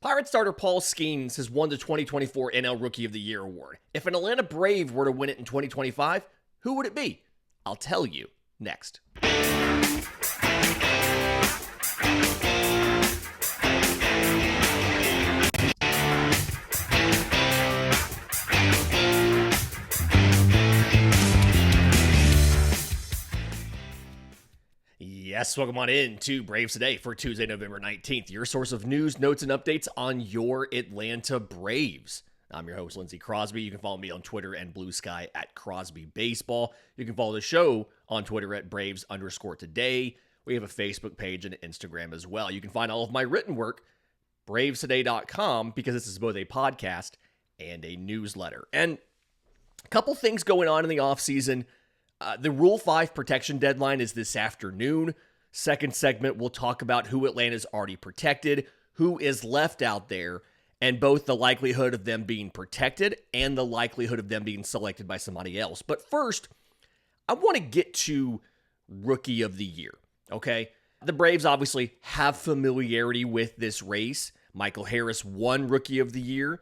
Pirates starter Paul Skeens has won the 2024 NL Rookie of the Year award. If an Atlanta Brave were to win it in 2025, who would it be? I'll tell you next. Yes, welcome on in to Braves Today for Tuesday, November 19th, your source of news, notes, and updates on your Atlanta Braves. I'm your host, Lindsay Crosby. You can follow me on Twitter and Blue Sky at Crosby Baseball. You can follow the show on Twitter at Braves_today. We have a Facebook page and Instagram as well. You can find all of my written work, bravestoday.com, because this is both a podcast and a newsletter. And a couple things going on in the offseason. The Rule 5 protection deadline is this afternoon. Second segment, we'll talk about who Atlanta's already protected, who is left out there, and both the likelihood of them being protected and the likelihood of them being selected by somebody else. But first, I want to get to Rookie of the Year, okay? The Braves obviously have familiarity with this race. Michael Harris won Rookie of the Year.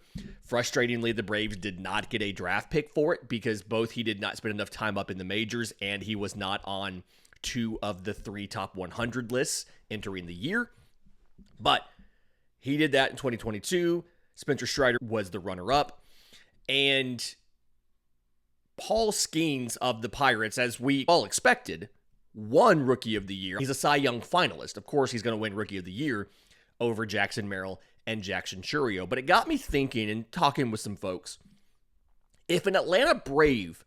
Frustratingly, the Braves did not get a draft pick for it because both he did not spend enough time up in the majors and he was not on 2 of the 3 top 100 lists entering the year. But he did that in 2022. Spencer Strider was the runner-up. And Paul Skeens of the Pirates, as we all expected, won Rookie of the Year. He's a Cy Young finalist. Of course, he's going to win Rookie of the Year over Jackson Merrill and Jackson Chourio. But it got me thinking and talking with some folks. If an Atlanta Brave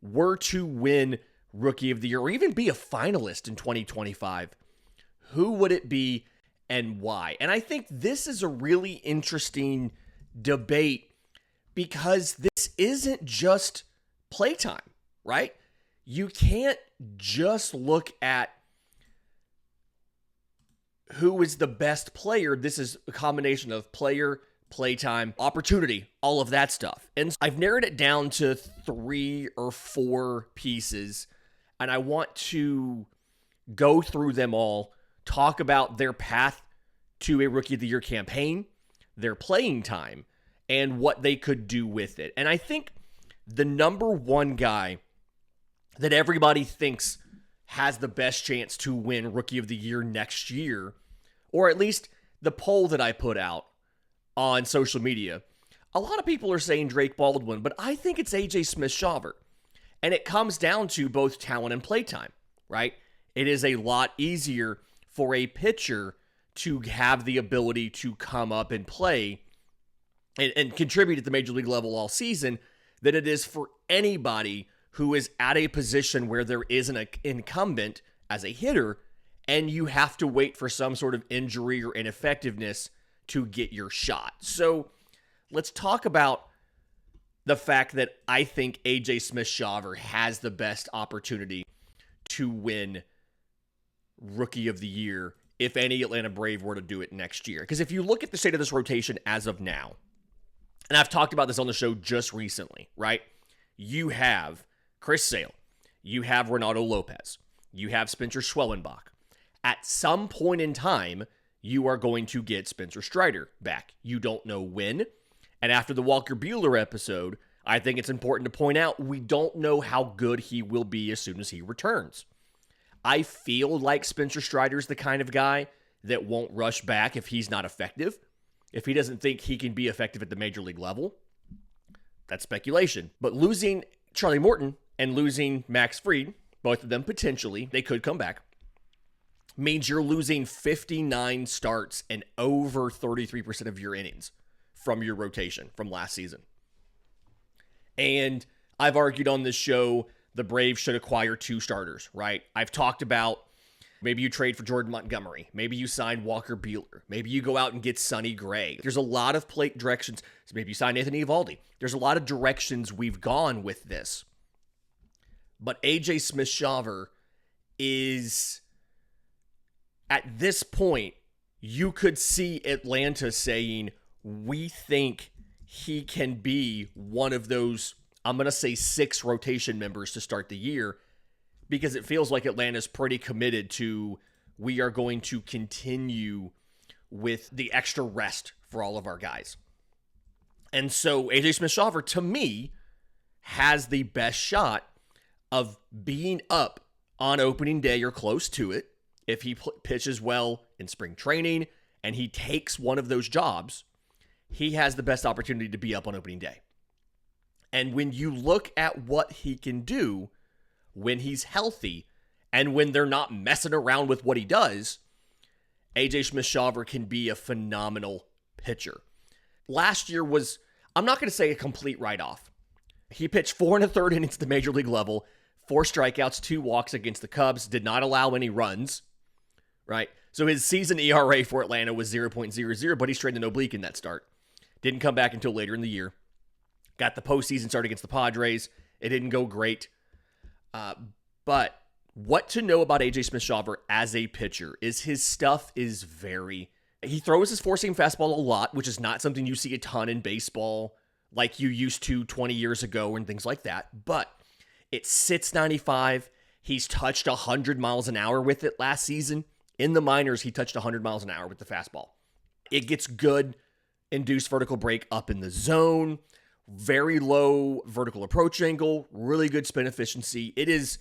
were to win Rookie of the Year or even be a finalist in 2025, who would it be and why? And I think this is a really interesting debate because this isn't just playtime, right? You can't just look at who is the best player. This is a combination of player, playtime, opportunity, all of that stuff. And I've narrowed it down to 3 or 4 pieces, and I want to go through them all, talk about their path to a Rookie of the Year campaign, their playing time, and what they could do with it. And I think the number one guy that everybody thinks has the best chance to win Rookie of the Year next year, or at least the poll that I put out on social media, a lot of people are saying Drake Baldwin, but I think it's A.J. Smith-Shawver. And it comes down to both talent and playtime, right? It is a lot easier for a pitcher to have the ability to come up and play and contribute at the major league level all season than it is for anybody who is at a position where there is an incumbent as a hitter and you have to wait for some sort of injury or ineffectiveness to get your shot. So let's talk about the fact that I think A.J. Smith-Shawver has the best opportunity to win Rookie of the Year if any Atlanta Brave were to do it next year. Because if you look at the state of this rotation as of now, and I've talked about this on the show just recently, right? You have Chris Sale. You have Renato Lopez. You have Spencer Schwellenbach. At some point in time, you are going to get Spencer Strider back. You don't know when. And after the Walker Buehler episode, I think it's important to point out we don't know how good he will be as soon as he returns. I feel like Spencer Strider's the kind of guy that won't rush back if he's not effective. If he doesn't think he can be effective at the major league level, that's speculation. But losing Charlie Morton and losing Max Fried, both of them potentially, they could come back, means you're losing 59 starts and over 33% of your innings from your rotation from last season. And I've argued on this show the Braves should acquire 2 starters, right? I've talked about maybe you trade for Jordan Montgomery. Maybe you sign Walker Buehler. Maybe you go out and get Sonny Gray. There's a lot of plate directions. So maybe you sign Anthony Eovaldi. There's a lot of directions we've gone with this. But A.J. Smith-Shawver is, at this point, you could see Atlanta saying, we think he can be one of those, I'm going to say 6 rotation members to start the year, because it feels like Atlanta's pretty committed to, we are going to continue with the extra rest for all of our guys. And so AJ Smith-Shawver, to me, has the best shot of being up on opening day or close to it if he pitches well in spring training and he takes one of those jobs. He has the best opportunity to be up on opening day. And when you look at what he can do when he's healthy and when they're not messing around with what he does, AJ Smith-Shawver can be a phenomenal pitcher. Last year was, I'm not going to say a complete write-off. He pitched 4 1/3 innings at the major league level, 4 strikeouts, 2 walks against the Cubs, did not allow any runs, right? So his season ERA for Atlanta was 0.00, but he straightened an oblique in that start. Didn't come back until later in the year. Got the postseason start against the Padres. It didn't go great. But what to know about AJ Smith-Shawver as a pitcher is his stuff is he throws his four-seam fastball a lot, which is not something you see a ton in baseball like you used to 20 years ago and things like that. But it sits 95. He's touched 100 miles an hour with it last season. In the minors, he touched 100 miles an hour with the fastball. It gets good induced vertical break up in the zone, very low vertical approach angle, really good spin efficiency. It is,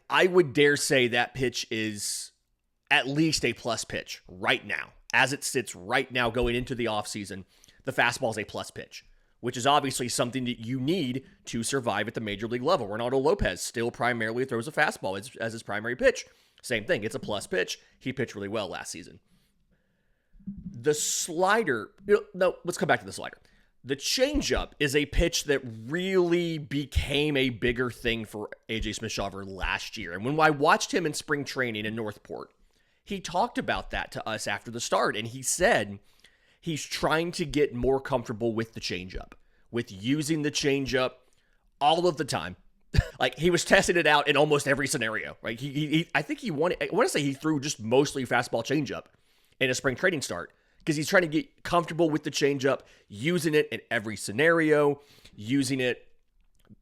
I would dare say that pitch is at least a plus pitch right now. As it sits right now going into the offseason, the fastball is a plus pitch, which is obviously something that you need to survive at the major league level. Ronaldo Lopez still primarily throws a fastball as his primary pitch. Same thing, it's a plus pitch. He pitched really well last season. The slider, no, let's come back to the slider. The changeup is a pitch that really became a bigger thing for AJ Smith-Shawver last year. And when I watched him in spring training in Northport, he talked about that to us after the start. And he said he's trying to get more comfortable with the changeup, with using the changeup all of the time. Like, he was testing it out in almost every scenario, right? I want to say he threw just mostly fastball changeup in a spring training start because he's trying to get comfortable with the changeup, using it in every scenario, using it,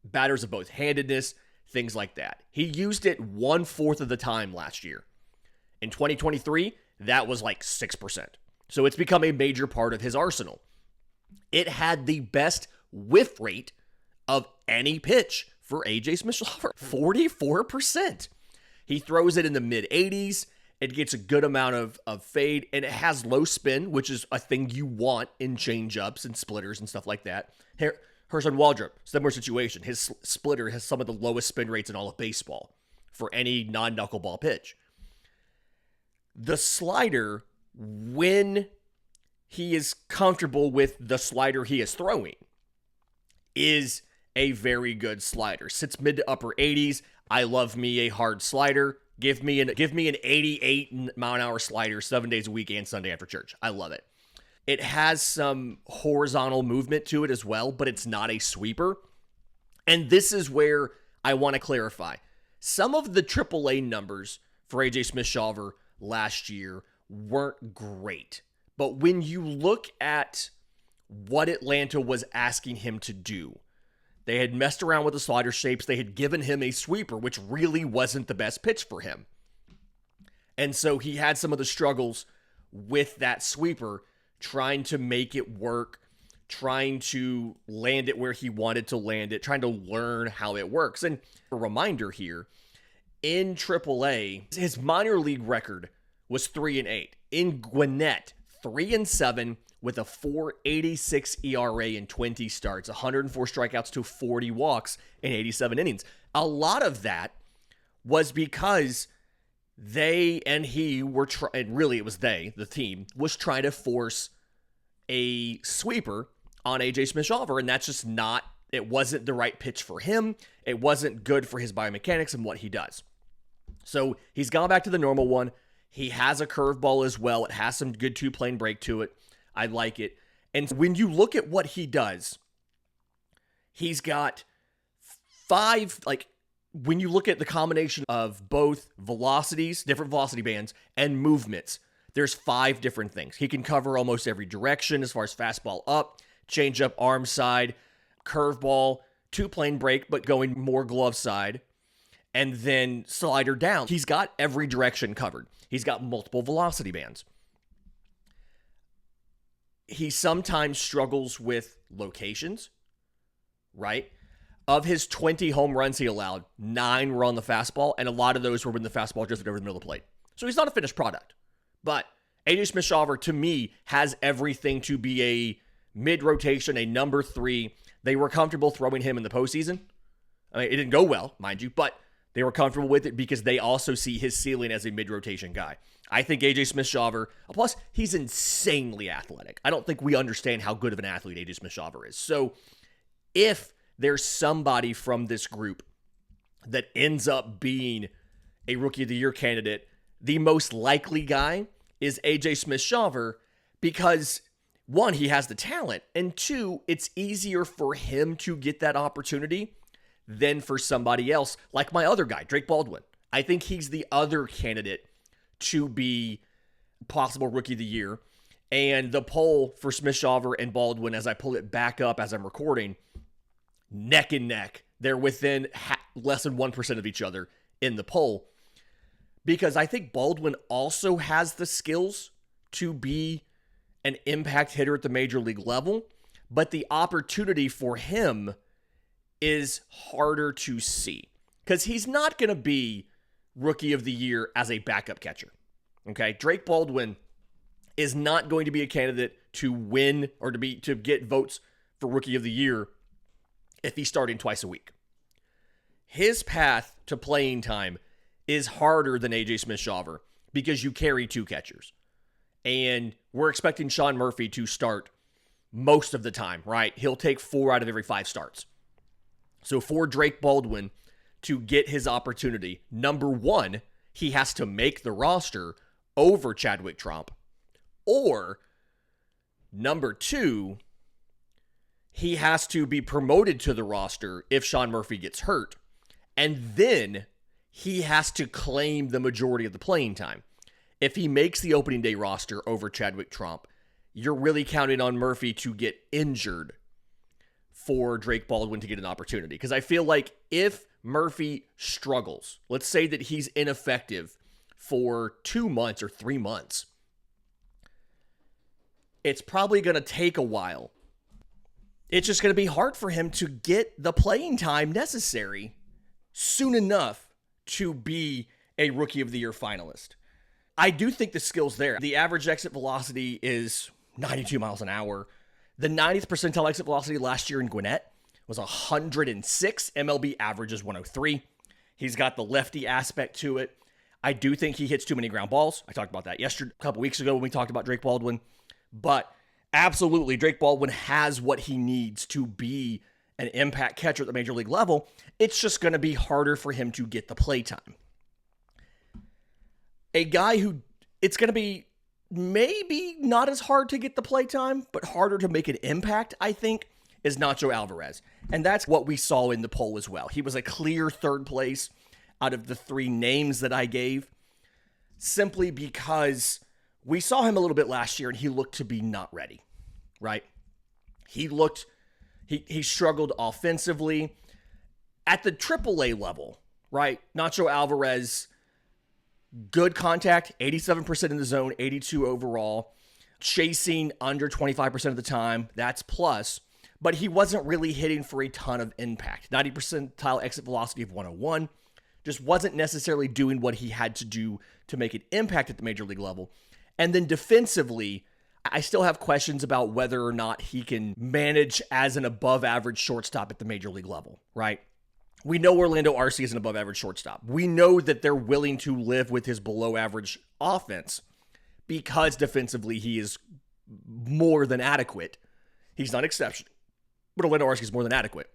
batters of both handedness, things like that. He used it 1/4 of the time last year. In 2023, that was like 6%. So it's become a major part of his arsenal. It had the best whiff rate of any pitch for AJ Smith-Shawver, 44%. He throws it in the mid-80s. It gets a good amount of fade, and it has low spin, which is a thing you want in changeups and splitters and stuff like that. Herson Waldrop, similar situation. His splitter has some of the lowest spin rates in all of baseball for any non-knuckleball pitch. The slider, when he is comfortable with the slider he is throwing, is a very good slider. Sits mid to upper 80s. I love me a hard slider. Give me an 88 mile an hour slider 7 days a week and Sunday after church. I love it. It has some horizontal movement to it as well, but it's not a sweeper. And this is where I want to clarify. Some of the AAA numbers for AJ Smith-Shawver last year weren't great. But when you look at what Atlanta was asking him to do, they had messed around with the slider shapes. They had given him a sweeper, which really wasn't the best pitch for him. And so he had some of the struggles with that sweeper, trying to make it work, trying to land it where he wanted to land it, trying to learn how it works. And a reminder here, in AAA, his minor league record was 3-8. In Gwinnett, 3-7 with a 4.86 ERA in 20 starts, 104 strikeouts to 40 walks in 87 innings. A lot of that was because they and he were trying, really it was they, the team, was trying to force a sweeper on AJ Smith-Shawver, and that's just not, it wasn't the right pitch for him. It wasn't good for his biomechanics and what he does. So he's gone back to the normal one. He has a curveball as well. It has some good two-plane break to it. I like it. And when you look at what he does, he's got 5, when you look at the combination of both velocities, different velocity bands, and movements, there's 5 different things. He can cover almost every direction as far as fastball up, changeup, arm side, curveball, two-plane break, but going more glove side, and then slider down. He's got every direction covered. He's got multiple velocity bands. he sometimes struggles with locations, right? Of his 20 home runs he allowed, 9 were on the fastball, and a lot of those were when the fastball drifted over the middle of the plate. So he's not a finished product. But AJ Smith-Shawver, to me, has everything to be a mid-rotation, a number 3. They were comfortable throwing him in the postseason. I mean, it didn't go well, mind you, but they were comfortable with it because they also see his ceiling as a mid-rotation guy. I think AJ Smith-Shawver, plus he's insanely athletic. I don't think we understand how good of an athlete AJ Smith-Shawver is. So if there's somebody from this group that ends up being a Rookie of the Year candidate, the most likely guy is AJ Smith-Shawver because, 1, he has the talent, and 2, it's easier for him to get that opportunity than for somebody else, like my other guy, Drake Baldwin. I think he's the other candidate to be possible Rookie of the Year. And the poll for Smith-Shawver and Baldwin, as I pull it back up as I'm recording, neck and neck. They're within less than 1% of each other in the poll. Because I think Baldwin also has the skills to be an impact hitter at the major league level, but the opportunity for him is harder to see. Because he's not going to be Rookie of the Year as a backup catcher. Okay? Drake Baldwin is not going to be a candidate to win or to get votes for Rookie of the Year if he's starting twice a week. His path to playing time is harder than AJ Smith-Shawver because you carry 2 catchers. And we're expecting Sean Murphy to start most of the time, right? He'll take 4 out of every 5 starts. So for Drake Baldwin to get his opportunity, number 1, he has to make the roster over Chadwick Tromp. Or number 2, he has to be promoted to the roster if Sean Murphy gets hurt. And then he has to claim the majority of the playing time. If he makes the opening day roster over Chadwick Tromp, you're really counting on Murphy to get injured for Drake Baldwin to get an opportunity. Because I feel like if Murphy struggles, let's say that he's ineffective for 2 months or 3 months, it's probably going to take a while. It's just going to be hard for him to get the playing time necessary soon enough to be a Rookie of the Year finalist. I do think the skill's there. The average exit velocity is 92 miles an hour. The 90th percentile exit velocity last year in Gwinnett was 106. MLB average is 103. He's got the lefty aspect to it. I do think he hits too many ground balls. I talked about that yesterday, a couple weeks ago when we talked about Drake Baldwin. But absolutely, Drake Baldwin has what he needs to be an impact catcher at the major league level. It's just going to be harder for him to get the play time. A guy who it's going to be maybe not as hard to get the play time, but harder to make an impact, I think, is Nacho Alvarez. And that's what we saw in the poll as well. He was a clear third place out of the 3 names that I gave, simply because we saw him a little bit last year and he looked to be not ready, right? He struggled offensively at the AAA level, right? Nacho Alvarez, good contact, 87% in the zone, 82 overall, chasing under 25% of the time. That's plus, but he wasn't really hitting for a ton of impact. 90 percentile exit velocity of 101, just wasn't necessarily doing what he had to do to make an impact at the major league level. And then defensively, I still have questions about whether or not he can manage as an above average shortstop at the major league level, right? We know Orlando Arcia is an above average shortstop. We know that they're willing to live with his below average offense because defensively he is more than adequate. He's not exceptional, but Orlando Arcia is more than adequate.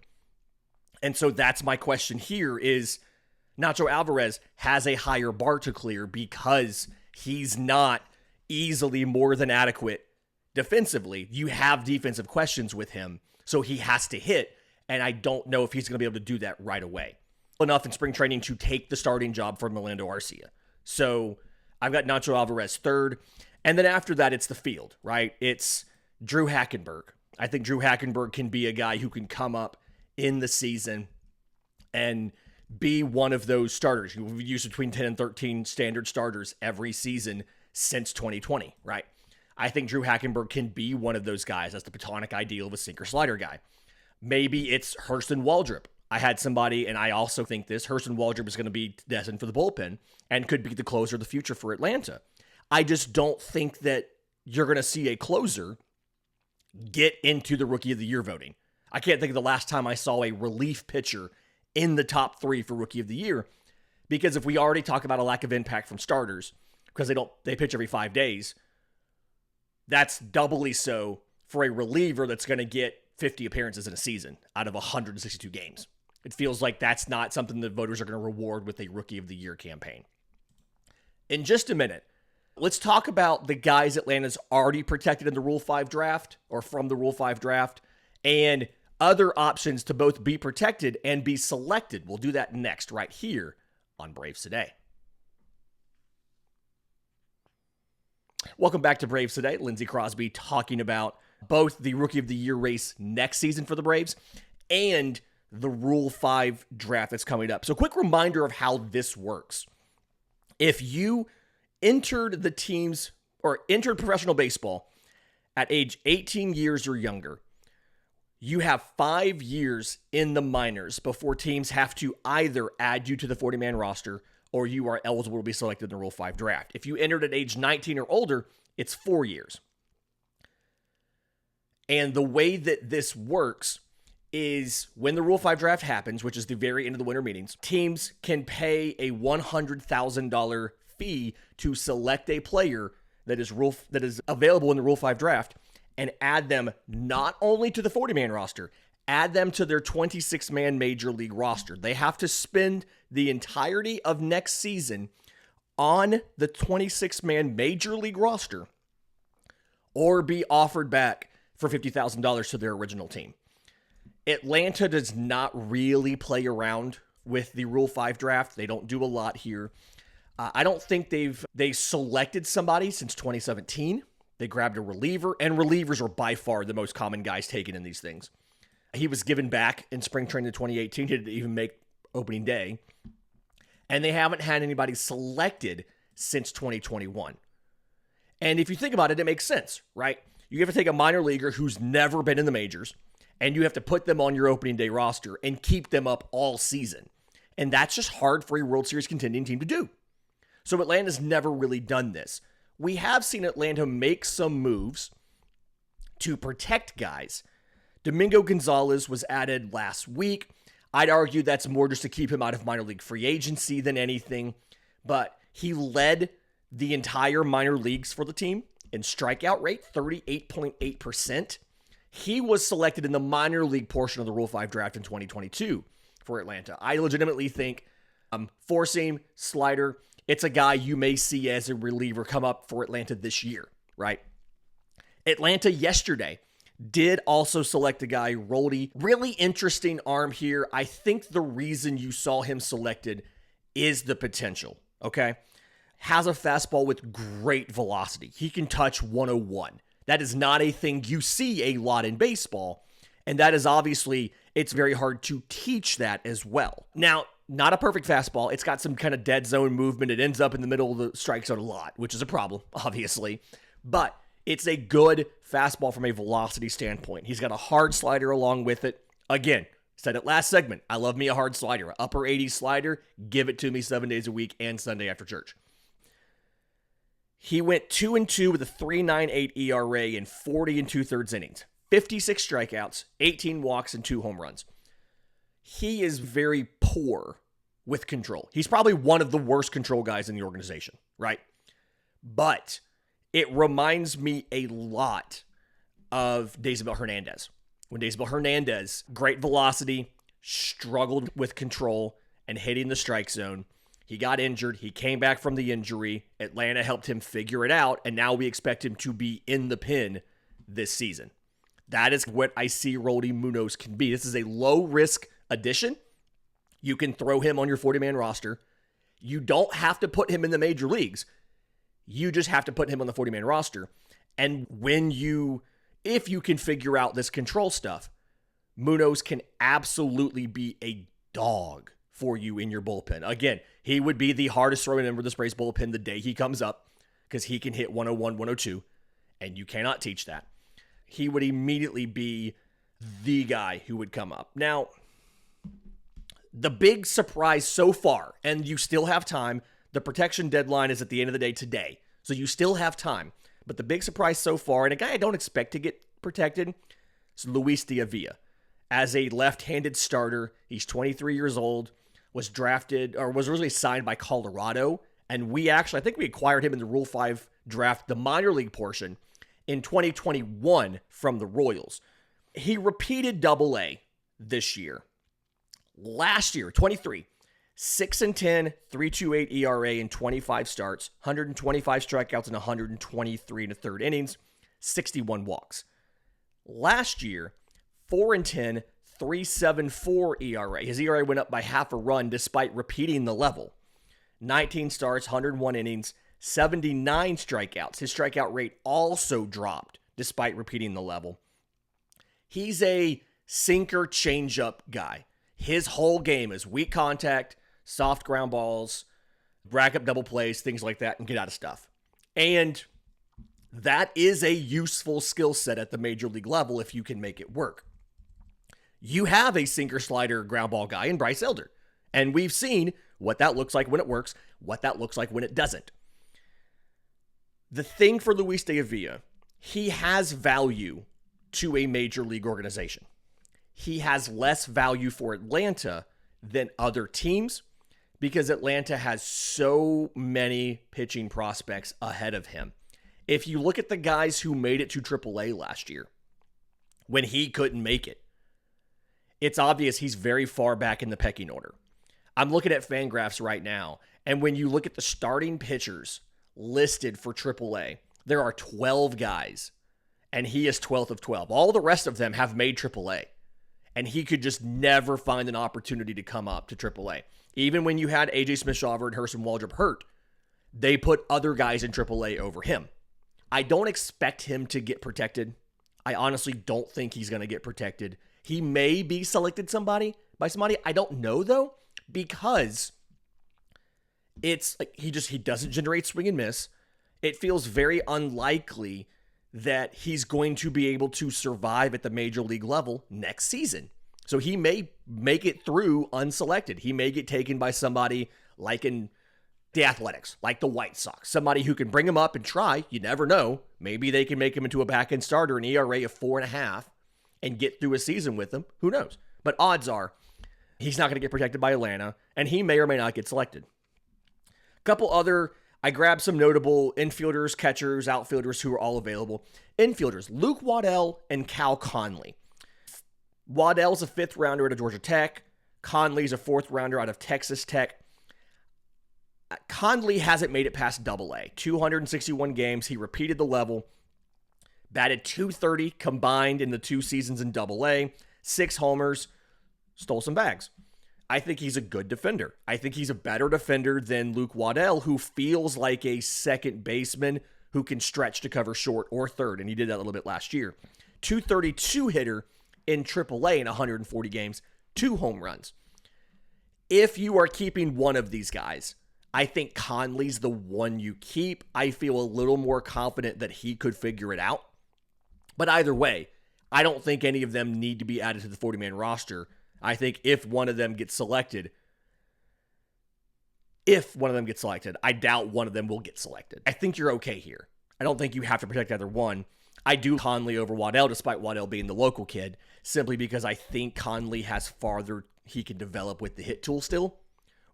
And so that's my question here is Nacho Alvarez has a higher bar to clear because he's not easily more than adequate defensively. You have defensive questions with him, so he has to hit. And I don't know if he's going to be able to do that right away. Enough in spring training to take the starting job from Orlando Arcia. So I've got Nacho Alvarez third. And then after that, it's the field, right? It's Drew Hackenberg. I think Drew Hackenberg can be a guy who can come up in the season and be one of those starters. We've used between 10 and 13 standard starters every season since 2020, right? I think Drew Hackenberg can be one of those guys. That's the platonic ideal of a sinker slider guy. Maybe it's Hurston Waldrop. I had somebody, and I also think this, Hurston Waldrop is going to be destined for the bullpen and could be the closer of the future for Atlanta. I just don't think that you're going to see a closer get into the Rookie of the Year voting. I can't think of the last time I saw a relief pitcher in the top 3 for Rookie of the Year, because if we already talk about a lack of impact from starters, because they pitch every 5 days, that's doubly so for a reliever that's going to get 50 appearances in a season out of 162 games. It feels like that's not something that voters are going to reward with a Rookie of the Year campaign. In just a minute, let's talk about the guys Atlanta's already protected in the Rule 5 draft, or from the Rule 5 draft, and other options to both be protected and be selected. We'll do that next, right here on Braves Today. Welcome back to Braves Today. Lindsay Crosby talking about both the Rookie of the Year race next season for the Braves and the Rule 5 draft that's coming up. So quick reminder of how this works. If you entered the teams or entered professional baseball at age 18 years or younger, you have 5 years in the minors before teams have to either add you to the 40-man roster or you are eligible to be selected in the Rule 5 draft. If you entered at age 19 or older, it's 4 years. And the way that this works is when the Rule 5 draft happens, which is the very end of the winter meetings, teams can pay a $100,000 fee to select a player that is available in the Rule 5 draft and add them not only to the 40-man roster, add them to their 26-man major league roster. They have to spend the entirety of next season on the 26-man major league roster or be offered back for $50,000 to their original team. Atlanta does not really play around with the Rule 5 draft. They don't do a lot here. I don't think they selected somebody since 2017. They grabbed a reliever, and relievers are by far the most common guys taken in these things. He was given back in spring training in 2018. He didn't even make opening day. And they haven't had anybody selected since 2021. And if you think about it, it makes sense, right? You have to take a minor leaguer who's never been in the majors, and you have to put them on your opening day roster and keep them up all season. And that's just hard for a World Series contending team to do. So Atlanta's never really done this. We have seen Atlanta make some moves to protect guys. Domingo Gonzalez was added last week. I'd argue that's more just to keep him out of minor league free agency than anything, but he led the entire minor leagues for the team in strikeout rate, 38.8%. He was selected in the minor league portion of the Rule 5 draft in 2022 for Atlanta. I legitimately think four-seam, slider, it's a guy you may see as a reliever come up for Atlanta this year, right? Atlanta yesterday did also select a guy, Roldy. Really interesting arm here. I think the reason you saw him selected is the potential, okay? Has a fastball with great velocity. He can touch 101. That is not a thing you see a lot in baseball, and that is obviously, it's very hard to teach that as well. Now, not a perfect fastball. It's got some kind of dead zone movement. It ends up in the middle of the strike zone a lot, which is a problem, obviously. But it's a good fastball from a velocity standpoint. He's got a hard slider along with it. Again, said it last segment, I love me a hard slider. An upper 80s slider, give it to me 7 days a week and Sunday after church. He went 2-2 with a 3.98 ERA in 40 2/3 innings. 56 strikeouts, 18 walks, and 2 home runs. He is very poor with control. He's probably one of the worst control guys in the organization, right? But it reminds me a lot of Daysabel Hernandez. When Daysabel Hernandez, great velocity, struggled with control and hitting the strike zone. He got injured. He came back from the injury. Atlanta helped him figure it out, and now we expect him to be in the pen this season. That is what I see Roldy Munoz can be. This is a low-risk addition. You can throw him on your 40-man roster. You don't have to put him in the major leagues. You just have to put him on the 40-man roster. And if you can figure out this control stuff, Munoz can absolutely be a dog for you in your bullpen. Again, he would be the hardest throwing member of the Braves bullpen the day he comes up because he can hit 101, 102. and you cannot teach that. He would immediately be the guy who would come up. Now, the big surprise so far, and you still have time, the protection deadline is at the end of the day today, so you still have time. But the big surprise so far, and a guy I don't expect to get protected, is Luis Diavilla. As a left-handed starter, he's 23 years old, was drafted, or was originally signed by Colorado, and I think we acquired him in the Rule 5 draft, the minor league portion, in 2021 from the Royals. He repeated Double-A this year. Last year, 23, 6-10, 3.28 ERA in 25 starts, 125 strikeouts in 123 and a third innings, 61 walks. Last year, 4-10, 3.74 ERA. His ERA went up by half a run despite repeating the level. 19 starts, 101 innings, 79 strikeouts. His strikeout rate also dropped despite repeating the level. He's a sinker changeup guy. His whole game is weak contact, soft ground balls, rack up double plays, things like that, and get out of stuff. And that is a useful skill set at the major league level if you can make it work. You have a sinker slider ground ball guy in Bryce Elder. And we've seen what that looks like when it works, what that looks like when it doesn't. The thing for Luis Diavilla, he has value to a major league organization. He has less value for Atlanta than other teams because Atlanta has so many pitching prospects ahead of him. If you look at the guys who made it to AAA last year, when he couldn't make it, it's obvious he's very far back in the pecking order. I'm looking at Fangraphs right now, and when you look at the starting pitchers listed for AAA, there are 12 guys, and he is 12th of 12. All the rest of them have made AAA. And he could just never find an opportunity to come up to AAA. Even when you had AJ Smith-Shawver and Hurston Waldrop hurt, they put other guys in AAA over him. I don't expect him to get protected. I honestly don't think he's going to get protected. He may be selected by somebody. I don't know, though, because it's like he doesn't generate swing and miss. It feels very unlikely that he's going to be able to survive at the major league level next season. So he may make it through unselected. He may get taken by somebody like in the Athletics, like the White Sox, somebody who can bring him up and try. You never know. Maybe they can make him into a back-end starter, an ERA of 4.5, and get through a season with him. Who knows? But odds are he's not going to get protected by Atlanta, and he may or may not get selected. I grabbed some notable infielders, catchers, outfielders who are all available. Infielders, Luke Waddell and Cal Conley. Waddell's a 5th rounder out of Georgia Tech. Conley's a 4th rounder out of Texas Tech. Conley hasn't made it past Double-A. 261 games. He repeated the level. Batted .230 combined in the 2 seasons in Double-A. 6 homers. Stole some bags. I think he's a good defender. I think he's a better defender than Luke Waddell, who feels like a second baseman who can stretch to cover short or third, and he did that a little bit last year. .232 hitter in AAA in 140 games, 2 home runs. If you are keeping one of these guys, I think Conley's the one you keep. I feel a little more confident that he could figure it out. But either way, I don't think any of them need to be added to the 40-man roster. I think if one of them gets selected, I doubt one of them will get selected. I think you're okay here. I don't think you have to protect either one. I do Conley over Waddell, despite Waddell being the local kid, simply because I think Conley has farther he can develop with the hit tool still,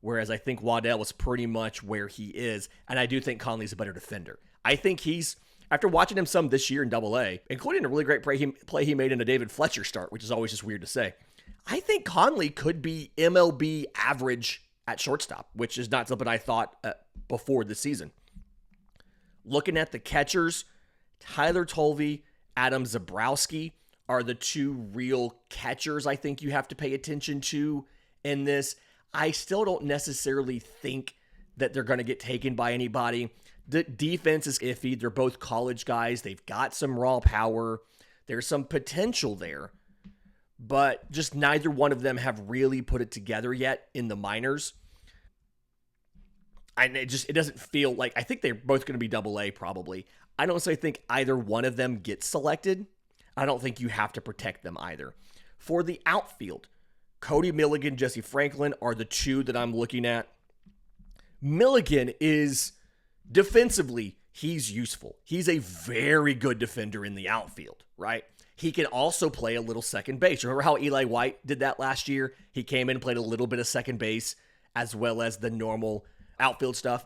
whereas I think Waddell is pretty much where he is, and I do think Conley's a better defender. I think after watching him some this year in Double-A, including a really great play he made in a David Fletcher start, which is always just weird to say, I think Conley could be MLB average at shortstop, which is not something I thought before the season. Looking at the catchers, Tyler Tolvey, Adam Zabrowski are the 2 real catchers I think you have to pay attention to in this. I still don't necessarily think that they're going to get taken by anybody. The defense is iffy. They're both college guys. They've got some raw power. There's some potential there. But just neither one of them have really put it together yet in the minors. And it doesn't feel like, I think they're both going to be Double-A probably. I don't necessarily think either one of them gets selected. I don't think you have to protect them either. For the outfield, Cody Milligan, Jesse Franklin are the two that I'm looking at. Milligan is defensively, he's useful. He's a very good defender in the outfield, right? He can also play a little second base. Remember how Eli White did that last year? He came in and played a little bit of second base as well as the normal outfield stuff.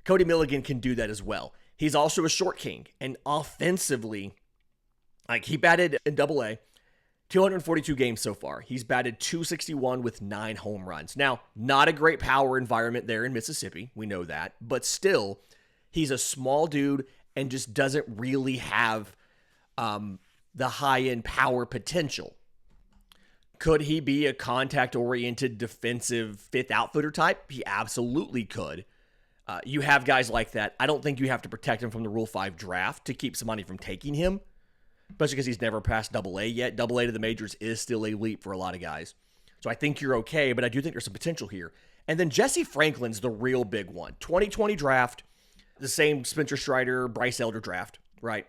Cody Milligan can do that as well. He's also a short king, and offensively, like he batted in Double-A, 242 games so far. He's batted .261 with 9 home runs. Now, not a great power environment there in Mississippi. We know that. But still, he's a small dude and just doesn't really have the high-end power potential. Could he be a contact-oriented defensive fifth outfielder type? He absolutely could. You have guys like that. I don't think you have to protect him from the Rule 5 draft to keep somebody from taking him, especially because he's never passed Double-A yet. Double-A to the majors is still a leap for a lot of guys. So I think you're okay, but I do think there's some potential here. And then Jesse Franklin's the real big one. 2020 draft, the same Spencer Strider, Bryce Elder draft, right?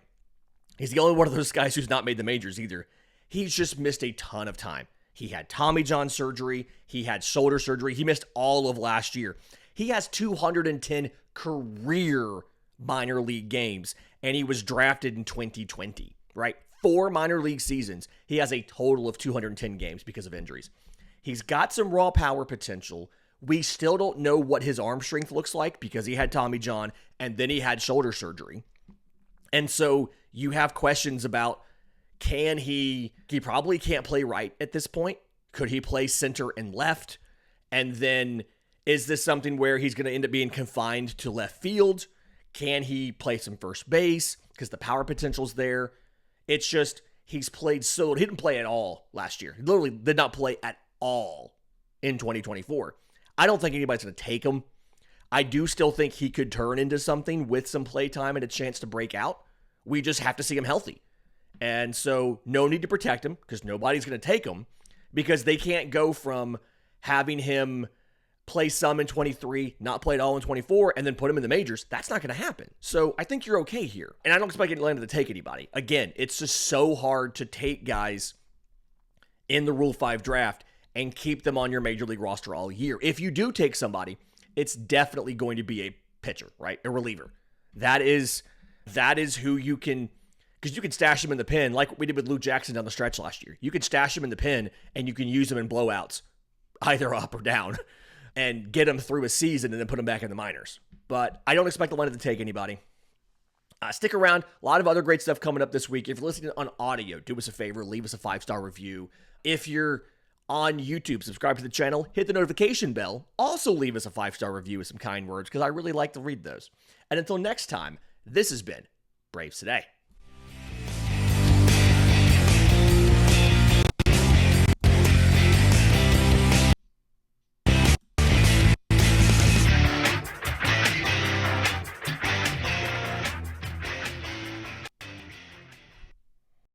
He's the only one of those guys who's not made the majors either. He's just missed a ton of time. He had Tommy John surgery. He had shoulder surgery. He missed all of last year. He has 210 career minor league games, and he was drafted in 2020, right? 4 minor league seasons. He has a total of 210 games because of injuries. He's got some raw power potential. We still don't know what his arm strength looks like because he had Tommy John, and then he had shoulder surgery. And so you have questions about, can he probably can't play right at this point. Could he play center and left? And then is this something where he's going to end up being confined to left field? Can he play some first base? Because the power potential's there. It's just, he's played so, he didn't play at all last year. He literally did not play at all in 2024. I don't think anybody's going to take him. I do still think he could turn into something with some play time and a chance to break out. We just have to see him healthy. And so no need to protect him because nobody's going to take him because they can't go from having him play some in 23, not play at all in 24, and then put him in the majors. That's not going to happen. So I think you're okay here. And I don't expect Atlanta to take anybody. Again, it's just so hard to take guys in the Rule 5 draft and keep them on your major league roster all year. If you do take somebody, it's definitely going to be a pitcher, right? A reliever. That is who you can, because you can stash him in the pen like we did with Luke Jackson down the stretch last year. You can stash him in the pen and you can use him in blowouts, either up or down, and get him through a season and then put him back in the minors. But I don't expect Atlanta to take anybody. Stick around. A lot of other great stuff coming up this week. If you're listening on audio, do us a favor, leave us a 5-star review. If you're on YouTube, subscribe to the channel, hit the notification bell. Also leave us a 5-star review with some kind words because I really like to read those. And until next time, this has been Braves Today.